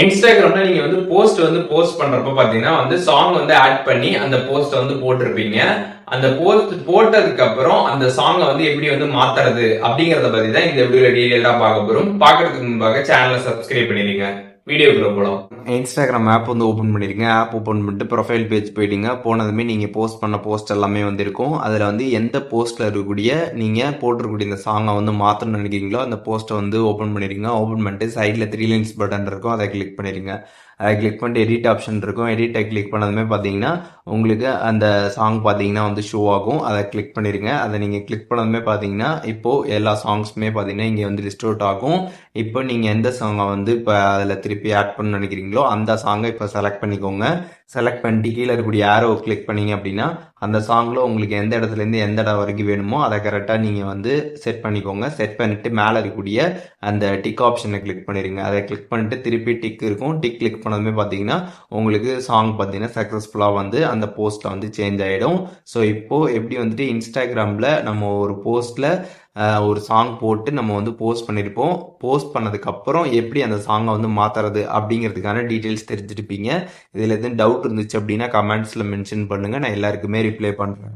இன்ஸ்டாகிராம்ல நீங்க போஸ்ட் பண்றப்ப பாத்தீங்கன்னா சாங் ஆட் பண்ணி அந்த போஸ்ட் போட்டிருப்பீங்க. அந்த போஸ்ட் போட்டதுக்கு அப்புறம் அந்த சாங் எப்படி மாத்துறது அப்படிங்கறத பத்தி தான் இந்த வீடியோல டீடைலா பார்க்க போறோம். பாக்குறதுக்கு முன்பாக சேனலை சப்ஸ்கிரைப் பண்ணிடுங்க. வீடியோக்குள்ள போலாம். இன்ஸ்டாகிராம் ஆப் ஓப்பன் பண்ணிருங்க. ஆப் ஓப்பன் பண்ணிட்டு ப்ரொஃபைல் பேஜ் போயிடுங்க. போனதுமே நீங்க போஸ்ட் பண்ண போஸ்ட் எல்லாமே இருக்கும். அதுல எந்த போஸ்ட்ல இருக்கக்கூடிய நீங்க போட்டிருக்கக்கூடிய இந்த சாங்கை மாத்தணும்னு நினைக்கிறீங்களோ அந்த போஸ்ட்டை ஓப்பன் பண்ணிருங்க. ஓப்பன் பண்ணிட்டு சைட்ல 3 லைன்ஸ் பட்டன் இருக்கும், அதை கிளிக் பண்ணிருங்க. அதை கிளிக் பண்ணிட்டு எடிட் ஆப்ஷன் இருக்கும். எடிட்டை கிளிக் பண்ணதுமே பார்த்தீங்கன்னா உங்களுக்கு அந்த சாங் பார்த்தீங்கன்னா ஷோ ஆகும். அதை கிளிக் பண்ணிருங்க. அதை நீங்கள் கிளிக் பண்ணதுமே பார்த்தீங்கன்னா இப்போ எல்லா சாங்ஸுமே பார்த்தீங்கன்னா இங்கே லிஸ்ட் அவுட் ஆகும். இப்போ நீங்கள் எந்த சாங்கை இப்போ அதில் திருப்பி ஆட் பண்ண நினைக்கிறீங்களோ அந்த சாங்கை இப்போ செலக்ட் பண்ணிக்கோங்க. செலக்ட் பண்ணிட்டு கீழே இருக்கக்கூடிய ஆரோ கிளிக் பண்ணீங்க அப்படின்னா அந்த சாங்கில் உங்களுக்கு எந்த இடத்துலேருந்து எந்த இடம் வரைக்கும் வேணுமோ அதை கரெக்டாக நீங்கள் செட் பண்ணிக்கோங்க. செட் பண்ணிட்டு மேலே இருக்கக்கூடிய அந்த டிக் ஆப்ஷனை கிளிக் பண்ணிடுங்க. அதை கிளிக் பண்ணிட்டு திருப்பி டிக் இருக்கும். டிக் கிளிக் பண்ணதுமே பார்த்தீங்கன்னா உங்களுக்கு சாங் பார்த்தீங்கன்னா சக்ஸஸ்ஃபுல்லாக அந்த போஸ்ட்டில் சேஞ்ச் ஆகிடும். ஸோ இப்போது எப்படி இன்ஸ்டாகிராமில் நம்ம ஒரு போஸ்ட்டில் ஒரு சாங் போட்டு நம்ம போஸ்ட் பண்ணியிருப்போம். போஸ்ட் பண்ணதுக்கப்புறம் எப்படி அந்த சாங்கை மாற்றுறது அப்படிங்கிறதுக்கான டீட்டெயில்ஸ் தெரிஞ்சிருப்பீங்க. இதில் எதுவும் டவுட் இருந்துச்சு அப்படின்னா கமெண்ட்ஸில் மென்ஷன் பண்ணுங்கள். நான் எல்லாருக்குமே ரிப்ளை பண்ணுறேன்.